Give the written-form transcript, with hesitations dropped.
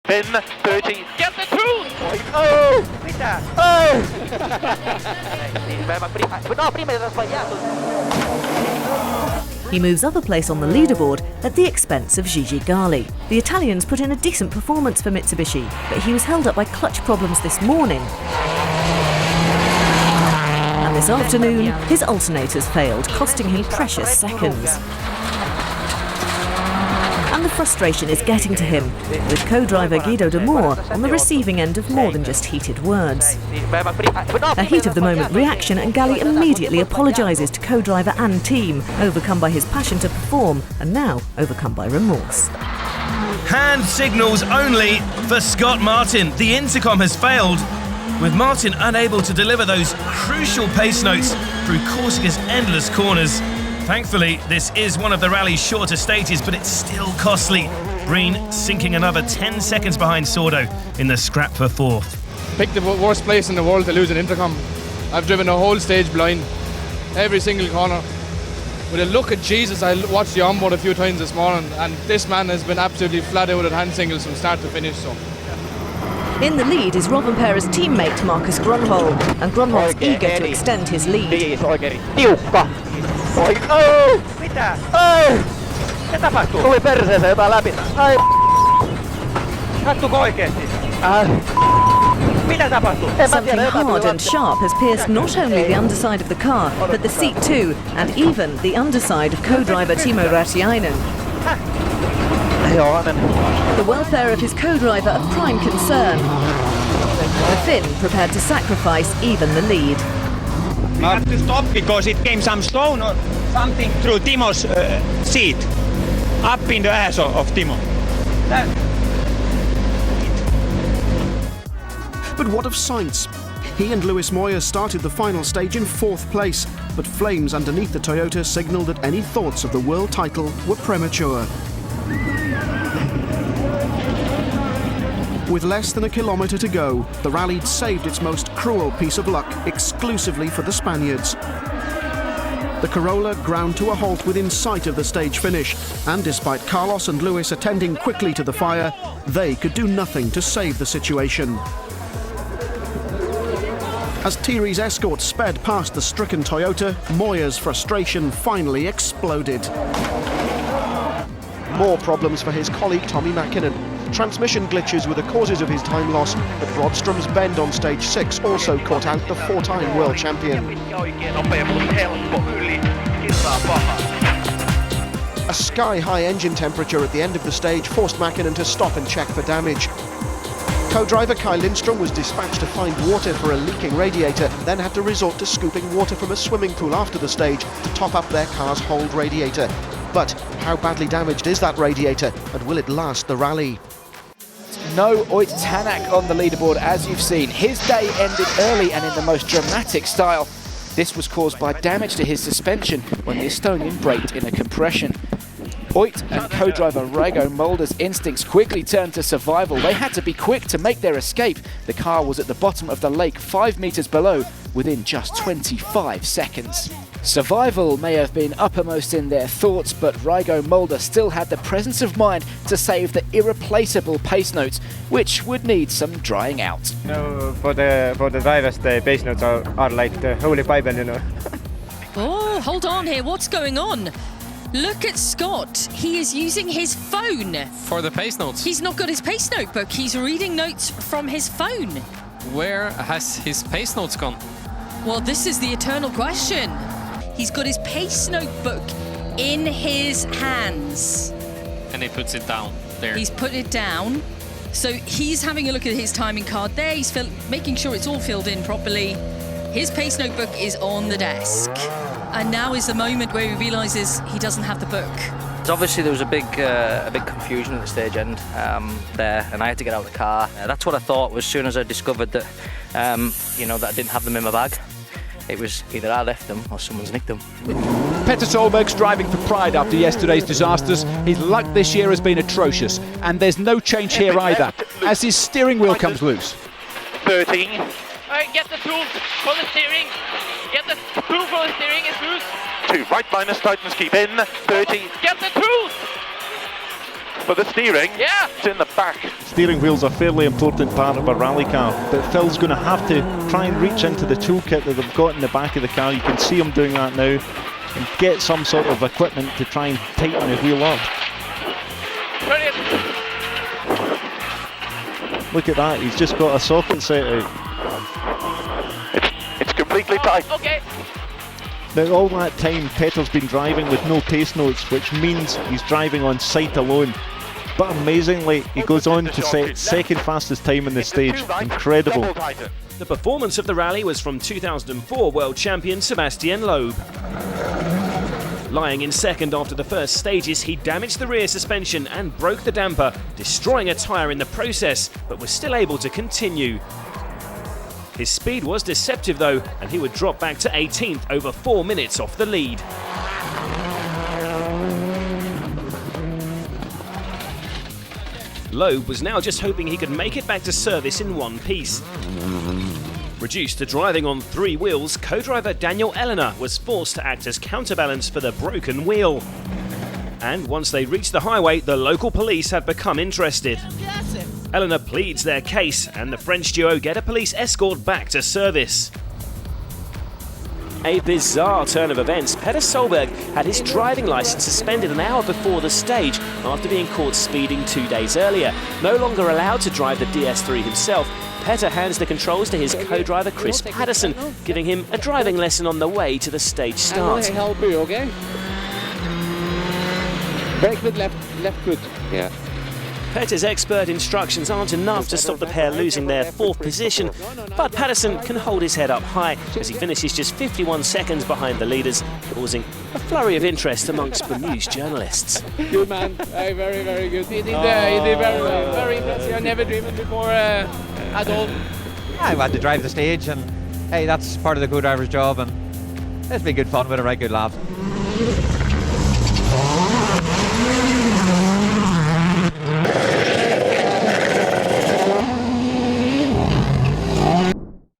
keep in, 30, get the truth! Oh! Mitä? Oh! He moves up a place on the leaderboard at the expense of Gigi Gali. The Italians put in a decent performance for Mitsubishi, but he was held up by clutch problems this morning. And this afternoon, his alternators failed, costing him precious seconds. And the frustration is getting to him, with co-driver Guido de Moor on the receiving end of more than just heated words. A heat-of-the-moment reaction, and Gali immediately apologises to co-driver and team, overcome by his passion to perform and now overcome by remorse. Hand signals only for Scott Martin. The intercom has failed, with Martin unable to deliver those crucial pace notes through Corsica's endless corners. Thankfully, this is one of the rally's shorter stages, but it's still costly. Breen sinking another 10 seconds behind Sordo in the scrap for fourth. Picked the worst place in the world to lose an intercom. I've driven the whole stage blind, every single corner. With a look at Jesus, I watched the onboard a few times this morning, and this man has been absolutely flat out at hand singles from start to finish. So. In the lead is Rovanpera's teammate Marcus Grönholm, and Grönholm's eager to extend his lead. Tiukka! Oh! Mitä? Oh! Mitä tapahtuu? Tuli perseeseen jotain läpi. Ai! Sattuuko oikeesti? Mitä tapahtuu? Something hard and sharp has pierced not only the underside of the car, but the seat too, and even the underside of co-driver Timo Rautiainen. The welfare of his co-driver a prime concern. The Finn prepared to sacrifice even the lead. We had to stop because it came some stone or something through Timo's seat, up in the ass of Timo. But what of Sainz? He and Lewis Moyer started the final stage in fourth place, but flames underneath the Toyota signalled that any thoughts of the world title were premature. With less than a kilometre to go, the rally saved its most cruel piece of luck exclusively for the Spaniards. The Corolla ground to a halt within sight of the stage finish, and despite Carlos and Lewis attending quickly to the fire, they could do nothing to save the situation. As Thierry's escort sped past the stricken Toyota, Moyer's frustration finally exploded. More problems for his colleague Tommi Mäkinen. Transmission glitches were the causes of his time loss, but Brodstrom's bend on stage 6 also caught out the four-time world champion. A sky-high engine temperature at the end of the stage forced Mäkinen to stop and check for damage. Co-driver Kai Lindström was dispatched to find water for a leaking radiator, then had to resort to scooping water from a swimming pool after the stage to top up their car's hold radiator. But how badly damaged is that radiator, and will it last the rally? No Oyt Tanak on the leaderboard, as you've seen. His day ended early and in the most dramatic style. This was caused by damage to his suspension when the Estonian braked in a compression. Oyt and co-driver Raigo Mulder's instincts quickly turned to survival. They had to be quick to make their escape. The car was at the bottom of the lake 5 metres below within just 25 seconds. Survival may have been uppermost in their thoughts, but Raigo Mulder still had the presence of mind to save the irreplaceable pace notes, which would need some drying out. No, for the drivers, the pace notes are like the Holy Bible, you know. Oh, hold on here, what's going on? Look at Scott, he is using his phone. For the pace notes? He's not got his pace notebook, he's reading notes from his phone. Where has his pace notes gone? Well, this is the eternal question. He's got his pace notebook in his hands. And he puts it down there. He's put it down. So he's having a look at his timing card there. He's making sure it's all filled in properly. His pace notebook is on the desk. And now is the moment where he realises he doesn't have the book. Obviously there was a big confusion at the stage end there, and I had to get out of the car. That's what I thought as soon as I discovered that, that I didn't have them in my bag. It was either I left them or someone's nicked them. Petter Solberg's driving for pride after yesterday's disasters. His luck this year has been atrocious, and there's no change here either, as his steering wheel comes loose. 13. Get the tools for the steering. Get the tool for the steering, it's loose. 2, right minus, tightens, keep in, 30. Get the tools! For the steering, Yeah. it's in the back. Steering wheel's a fairly important part of a rally car, but Phil's going to have to try and reach into the toolkit that they've got in the back of the car. You can see him doing that now, and get some sort of equipment to try and tighten the wheel up. Brilliant. Look at that, he's just got a socket set out. It's completely tight. Okay. Now all that time Petter's been driving with no pace notes, which means he's driving on sight alone. But amazingly, he goes on to set second fastest time in the stage. Incredible. The performance of the rally was from 2004 world champion Sebastian Loeb. Lying in second after the first stages, he damaged the rear suspension and broke the damper, destroying a tyre in the process, but was still able to continue. His speed was deceptive though, and he would drop back to 18th over 4 minutes off the lead. Loeb was now just hoping he could make it back to service in one piece. Reduced to driving on 3 wheels, co-driver Daniel Eleanor was forced to act as counterbalance for the broken wheel. And once they reached the highway, the local police had become interested. Eleanor pleads their case, and the French duo get a police escort back to service. A bizarre turn of events. Petter Solberg had his driving licence suspended an hour before the stage after being caught speeding 2 days earlier. No longer allowed to drive the DS3 himself, Petter hands the controls to his co-driver Chris Patterson, giving him a driving lesson on the way to the stage start. I will help you, okay? Brake with left foot, yeah. Petter's expert instructions aren't enough to stop the pair losing their 4th position, but Patterson can hold his head up high as he finishes just 51 seconds behind the leaders, causing a flurry of interest amongst bemused journalists. Good man, very, very good. He did very well, very impressive. I never dreamed it before at all. I had to drive the stage, and hey, that's part of the co-driver's job, and it's been good fun with a right good laugh.